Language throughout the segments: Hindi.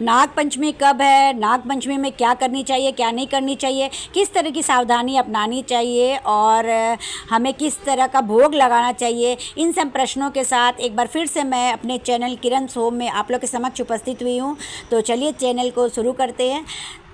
नाग पंचमी कब है, नाग पंचमी में क्या करनी चाहिए, क्या नहीं करनी चाहिए, किस तरह की सावधानी अपनानी चाहिए और हमें किस तरह का भोग लगाना चाहिए, इन सब प्रश्नों के साथ एक बार फिर से मैं अपने चैनल किरणस होम में आप लोग के समक्ष उपस्थित हुई हूँ। तो चलिए चैनल को शुरू करते हैं।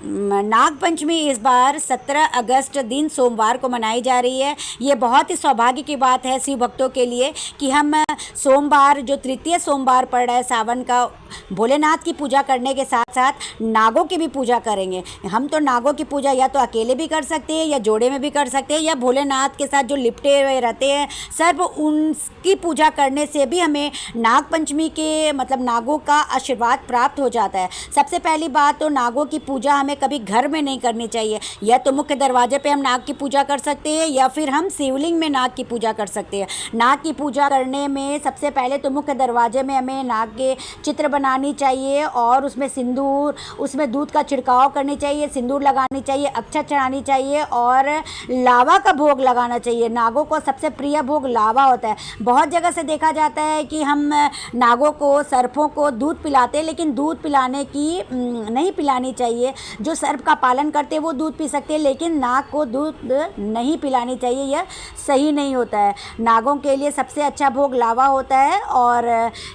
नाग पंचमी इस बार 17 अगस्त दिन सोमवार को मनाई जा रही है। ये बहुत ही सौभाग्य की बात है शिव भक्तों के लिए कि हम सोमवार जो तृतीय सोमवार पड़ रहा है सावन का, भोलेनाथ की पूजा करने के साथ साथ नागों की भी पूजा करेंगे। हम तो नागों की पूजा या तो अकेले भी कर सकते हैं या जोड़े में भी कर सकते हैं, या भोलेनाथ के साथ जो लिपटे हुए रहते हैं सर्व उनकी पूजा करने से भी हमें नाग पंचमी के मतलब नागों का आशीर्वाद प्राप्त हो जाता है। सबसे पहली बात तो नागों की पूजा हमें कभी घर में नहीं करनी चाहिए। या तो मुख्य दरवाजे पे हम नाग की पूजा कर सकते हैं या फिर हम शिवलिंग में नाग की पूजा कर सकते हैं। नाग की पूजा करने में सबसे पहले तो मुख्य दरवाजे में हमें नाग के चित्र बनानी चाहिए और उसमें सिंदूर, उसमें दूध का छिड़काव करनी चाहिए, सिंदूर लगानी चाहिए, अक्षत चढ़ानी चाहिए और लावा का भोग लगाना चाहिए। नागों को सबसे प्रिय भोग लावा होता है। बहुत जगह से देखा जाता है कि हम नागों को, सर्पों को दूध पिलाते हैं, लेकिन दूध पिलाने की नहीं पिलानी चाहिए। जो सर्प का पालन करते हैं वो दूध पी सकते हैं, लेकिन नाग को दूध नहीं पिलानी चाहिए, यह सही नहीं होता है। नागों के लिए सबसे अच्छा भोग लावा होता है और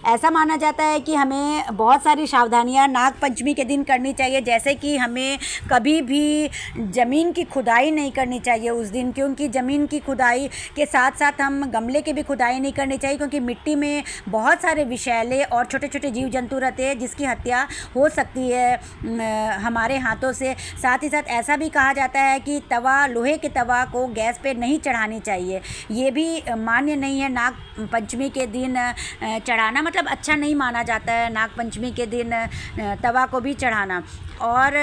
ऐसा माना जाता है कि हमें बहुत सारी सावधानियां नाग पंचमी के दिन करनी चाहिए। जैसे कि हमें कभी भी ज़मीन की खुदाई नहीं करनी चाहिए उस दिन, क्योंकि ज़मीन की खुदाई के साथ साथ हम गमले की भी खुदाई नहीं करनी चाहिए, क्योंकि मिट्टी में बहुत सारे विषैले और छोटे छोटे जीव जंतु रहते हैं जिसकी हत्या हो सकती है हमारे हाथों से। साथ ही साथ ऐसा भी कहा जाता है कि तवा, लोहे के तवा को गैस पे नहीं चढ़ानी चाहिए। ये भी मान्य नहीं है नाग पंचमी के दिन चढ़ाना, मतलब अच्छा नहीं माना जाता है नाग पंचमी के दिन तवा को भी चढ़ाना। और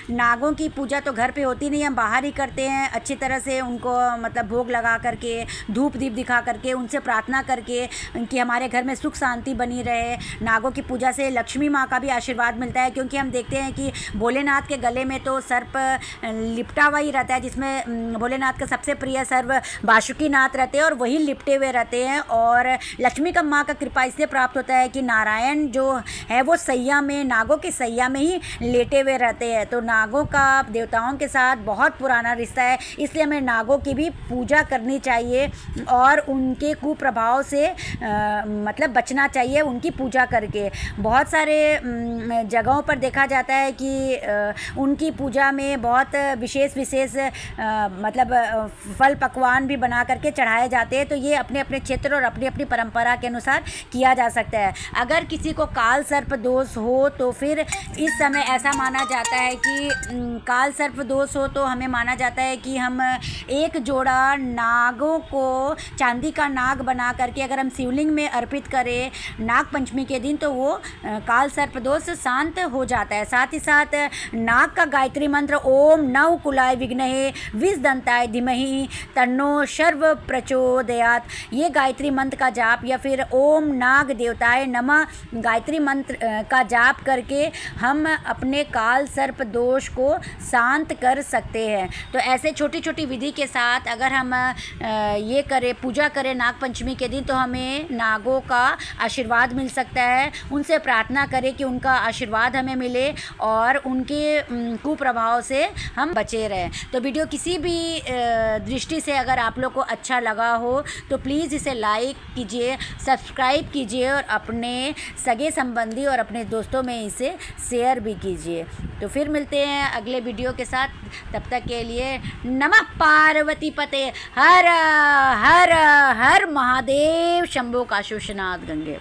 नागों की पूजा तो घर पे होती नहीं, हम बाहर ही करते हैं अच्छी तरह से। उनको मतलब भोग लगा करके, धूप दीप दिखा करके, उनसे प्रार्थना करके कि हमारे घर में सुख शांति बनी रहे। नागों की पूजा से लक्ष्मी माँ का भी आशीर्वाद मिलता है, क्योंकि हम देखते हैं कि भोलेनाथ के गले में तो सर्प लिपटा हुआ ही रहता है, जिसमें भोलेनाथ का सबसे प्रिय सर्व बासुकीनाथ रहते हैं और वही लिपटे हुए रहते हैं। और लक्ष्मी का माँ का कृपा इसलिए प्राप्त होता है कि नारायण जो है वो सैया में, नागों की सैया में ही लेटे हुए रहते हैं। तो नागों का देवताओं के साथ बहुत पुराना रिश्ता है, इसलिए हमें नागों की भी पूजा करनी चाहिए और उनके कुप्रभाव से मतलब बचना चाहिए उनकी पूजा करके। बहुत सारे जगहों पर देखा जाता है कि उनकी पूजा में बहुत विशेष मतलब फल पकवान भी बना करके चढ़ाए जाते हैं। तो ये अपने अपने क्षेत्र और अपनी अपनी परंपरा के अनुसार किया जा सकता है। अगर किसी को काल सर्प दोष हो तो फिर इस समय ऐसा माना जाता है कि काल सर्प दोष हो तो हमें माना जाता है कि हम एक जोड़ा नागों को चांदी का नाग बना करके अगर हम शिवलिंग में अर्पित करें नाग पंचमी के दिन, तो वो काल सर्प दोष शांत हो जाता है। साथ ही साथ नाग का गायत्री मंत्र ओम नव कुलाय विघ्नहे विषदंताय धीमहि तन्नो शर्व प्रचोदयात्, ये गायत्री मंत्र का जाप या फिर ओम नाग देवताय नमः गायत्री मंत्र का जाप करके हम अपने काल सर्प दोष को शांत कर सकते हैं। तो ऐसे छोटी छोटी विधि के साथ अगर हम ये करें, पूजा करें नाग पंचमी के दिन, तो हमें नागों का आशीर्वाद मिल सकता है। उनसे प्रार्थना करें कि उनका आशीर्वाद हमें मिले और उनके कुप्रभाव से हम बचे रहें। तो वीडियो किसी भी दृष्टि से अगर आप लोग को अच्छा लगा हो तो प्लीज़ इसे लाइक कीजिए, सब्सक्राइब कीजिए और अपने सगे संबंधी और अपने दोस्तों में इसे शेयर भी कीजिए। तो फिर मिलते हैं अगले वीडियो के साथ, तब तक के लिए नमः पार्वती पते, हर हर हर महादेव, शंभो काशोशनाथ गंगे।